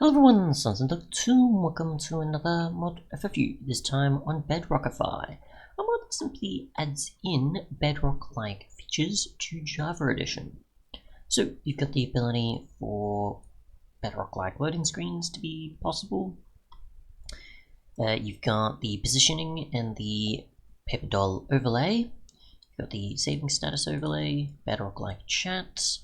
Hello everyone, Sons and Duck 2, welcome to another mod FFU, this time on Bedrockify. A mod that simply adds in Bedrock-like features to Java Edition. So you've got the ability for Bedrock-like loading screens to be possible. You've got the positioning and the paper doll overlay. You've got the saving status overlay, Bedrock-like chat,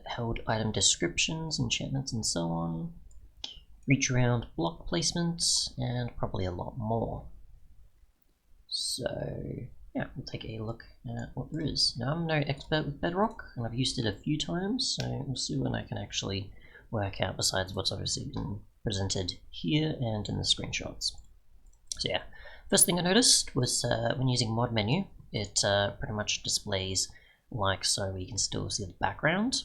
held item descriptions, enchantments, and so on, reach around block placements, and probably a lot more. So yeah, we'll take a look at what there is. Now I'm no expert with Bedrock, and I've used it a few times, so we'll see what I can actually work out besides what's obviously been presented here and in the screenshots. So yeah, first thing I noticed was when using mod menu, it pretty much displays like so. We can still see the background.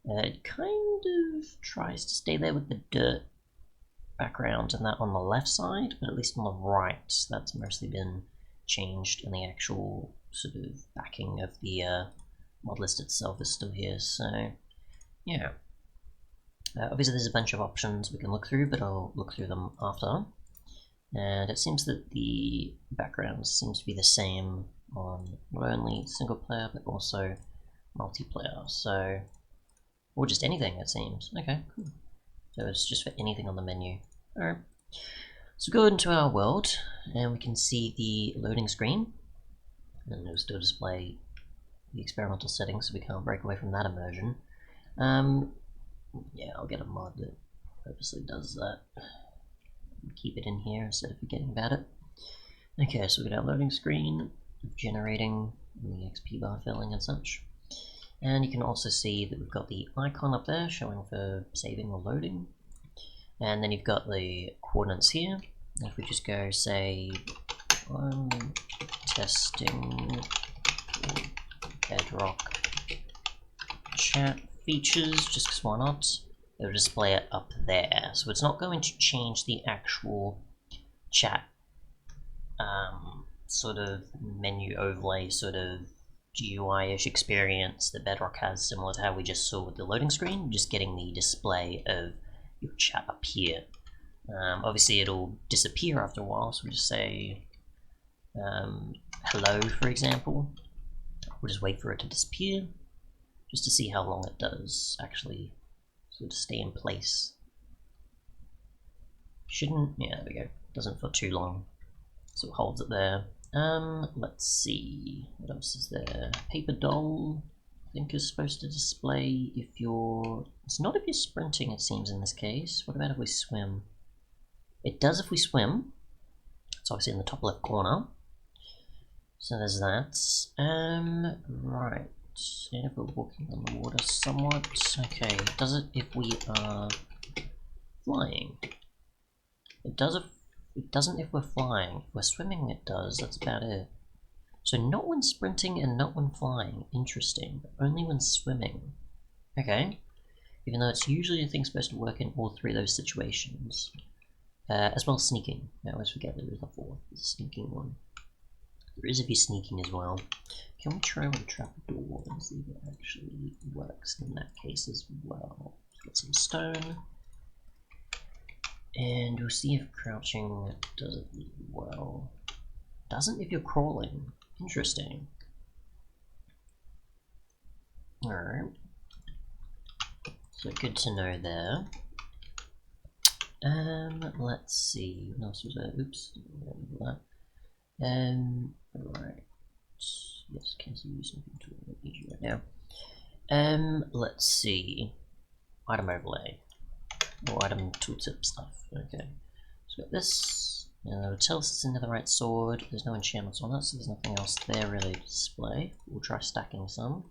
It kind of tries to stay there with the dirt background and that on the left side, but at least on the right, that's mostly been changed, and the actual sort of backing of the mod list itself is still here. So yeah, obviously there's a bunch of options we can look through, but I'll look through them after. And it seems that the background seems to be the same on not only single player but also multiplayer, so or just anything, it seems. Okay, cool. So it's just for anything on the menu. Alright. So go into our world and we can see the loading screen, and it'll still display the experimental settings, so we can't break away from that immersion. Yeah, I'll get a mod that purposely does that. Keep it in here instead of forgetting about it. Okay, so we've got our loading screen, generating the XP bar filling and such. And you can also see that we've got the icon up there showing for saving or loading. And then you've got the coordinates here. And if we just go, say, I'm testing Bedrock chat features, just because why not? It'll display it up there. So it's not going to change the actual chat sort of menu overlay, sort of GUI-ish experience that Bedrock has, similar to how we just saw with the loading screen, just getting the display of your chat up here. Obviously it'll disappear after a while, so we just say hello, for example. We'll just wait for it to disappear, just to see how long it does actually sort of stay in place. Shouldn't, yeah, there we go, doesn't for too long, so it holds it there. Let's see, what else is there? Paper doll, I think, is supposed to display if you're, it's not if you're sprinting, it seems, in this case. What about if we swim? It does if we swim. It's obviously in the top left corner. So there's that. Right, and if we're walking on the water somewhat. Okay, does it if we are flying? It does if it doesn't if we're flying. If we're swimming, it does. That's about it. So not when sprinting and not when flying. Interesting. Only when swimming. Okay. Even though it's usually a thing supposed to work in all three of those situations. As well as sneaking. I always forget there is a fourth. There's a sneaking one. There is if you're sneaking as well. Can we try with a trapdoor and see if it actually works in that case as well? Let's get some stone. And we'll see if crouching does it really well. Doesn't if you're crawling. Interesting. Alright. So good to know there. Let's see. What else was there? Oops. That. Right. Yes, cancel using tool. I need you right now. Let's see. Item overlay. Or item tooltip stuff. Okay. So we've got this. It'll tell us it's another right sword. There's no enchantments on it, so there's nothing else there really to display. We'll try stacking some.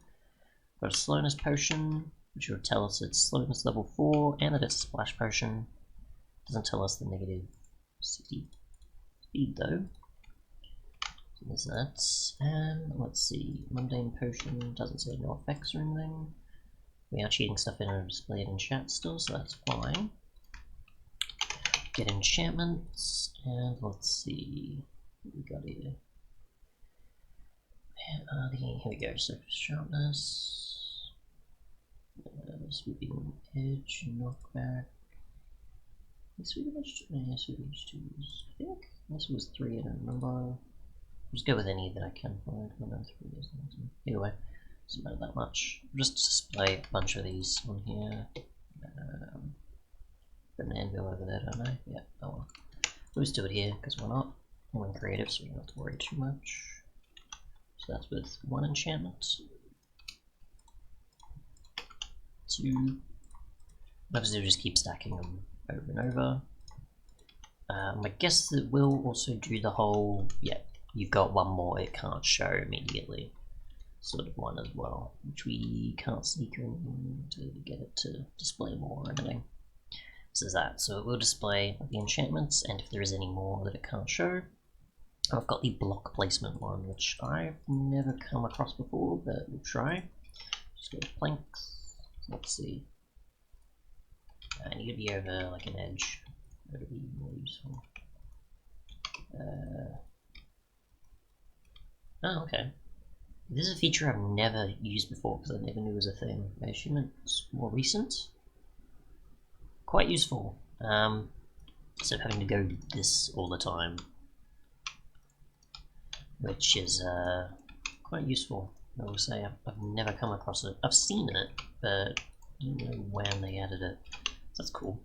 Got a slowness potion, which will tell us it's slowness level 4, and that it's a splash potion. Doesn't tell us the negative 60 speed though. So there's that. Let's see. Mundane potion doesn't say no effects or anything. We are cheating stuff in and displayed in chat still, so that's fine. Get enchantments, and let's see what we got here. Here we go, so sharpness. Sweeping edge, knockback. Sweeping edge, yeah, sweeping edge 2 was, I think, unless it was 3, I don't remember. Just go with any that I can find. 1 and 3 is nothing. Either way, doesn't matter that much. Just display a bunch of these on here. Put an anvil over there, don't I? Yeah, oh well. We'll just do it here, because we're not. We're in creative, so we don't have to worry too much. So that's with 1 enchantment. 2. Obviously we'll just keep stacking them over and over. I guess that we'll also do the whole, yeah, you've got 1 more, it can't show immediately sort of one as well, which we can't sneak or anything to get it to display more or anything. So there's that. So it will display the enchantments, and if there is any more that it can't show. I've got the block placement one, which I've never come across before, but we'll try. Just go to planks. Let's see. I need to be over like an edge. That would be more useful. Oh, okay. This is a feature I've never used before because I never knew it was a thing. I assume it's more recent. Quite useful. Instead of having to go this all the time, which is quite useful. I will say I've never come across it. I've seen it, but I don't know when they added it. So that's cool.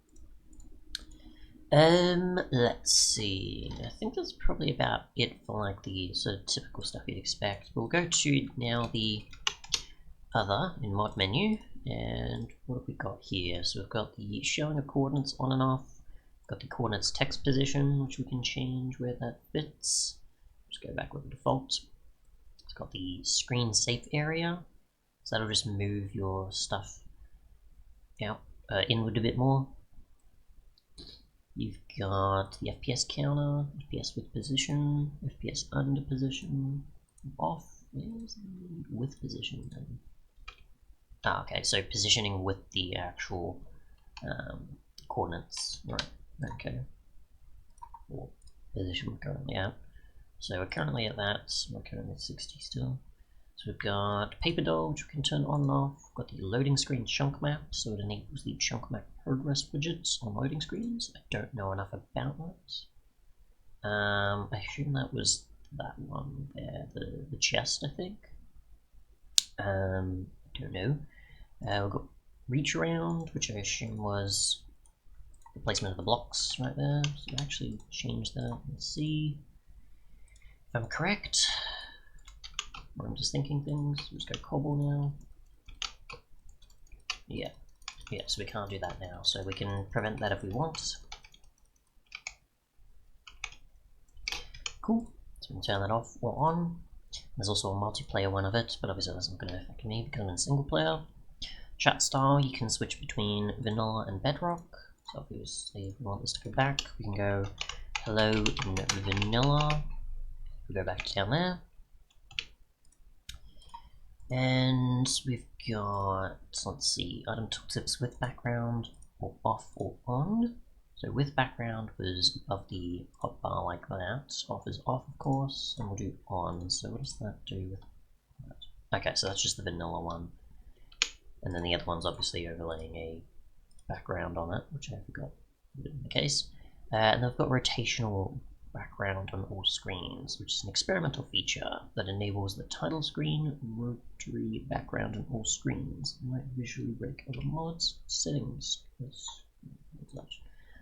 Let's see. I think that's probably about it for like the sort of typical stuff you'd expect. We'll go to now the other in mod menu, and what have we got here? So we've got the showing of coordinates on and off. We've got the coordinates text position, which we can change where that fits. Just go back with the default. It's got the screen safe area, so that'll just move your stuff out inward a bit more. You've got the FPS counter, FPS with position, FPS under position, off. Where's the with position then? Ah, okay, so positioning with the actual coordinates, right? Okay. Or position we're currently at. So we're currently at that. We're currently at 60 still. So we've got paper doll, which we can turn on and off. We've got the loading screen chunk map, so it enables the chunk map progress widgets on loading screens. I don't know enough about that. I assume that was that one there, the chest, I think. I don't know. We've got reach around, which I assume was the placement of the blocks right there. So I actually change that and see if I'm correct. Or I'm just thinking things. We'll just go cobble now. Yeah, so we can't do that now. So we can prevent that if we want. Cool. So we can turn that off or on. There's also a multiplayer one of it, but obviously that's not going to affect me because I'm in single player. Chat style, you can switch between vanilla and bedrock. So obviously if we want this to go back, we can go hello in vanilla. We go back down there. And we've got, let's see, item tooltips with background or off or on. So with background was above the hotbar like that. Off is off, of course, and we'll do on. So what does that do with that? Okay, so that's just the vanilla one. And then the other one's obviously overlaying a background on it, which I forgot in the case. And then we've got rotational background on all screens, which is an experimental feature that enables the title screen rotary background on all screens. It might visually break other mods settings.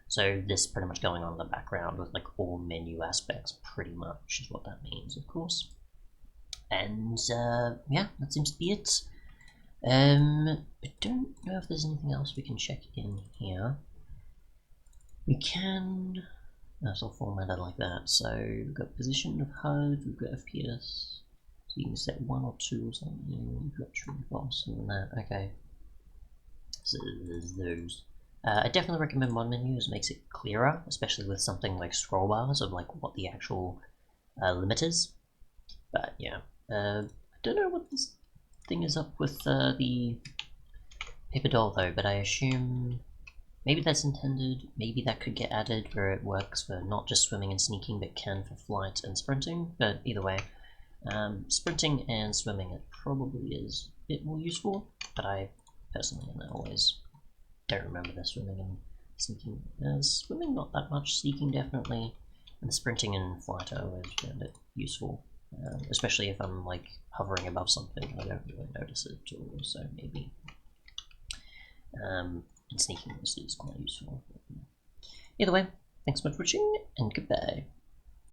So this pretty much going on in the background with like all menu aspects, pretty much is what that means, of course. And yeah, that seems to be it. I don't know if there's anything else we can check in here. We can. That's all formatted like that. So we've got position of HUD, we've got FPS. So you can set 1 or 2 or something. We've got true false and that. Okay. So there's those. I definitely recommend mod menus. It makes it clearer, especially with something like scroll bars of like what the actual limit is. But yeah, I don't know what this thing is up with the paper doll though, but I assume maybe that's intended, maybe that could get added where it works for not just swimming and sneaking, but can for flight and sprinting. But either way, sprinting and swimming it probably is a bit more useful, but I personally, and I always don't remember the swimming and sneaking. Swimming not that much, sneaking definitely, and the sprinting and flight I always found it useful, especially if I'm like hovering above something. I don't really notice it at all, so maybe. And sneaking is quite useful. Either way, thanks so much for watching, and goodbye.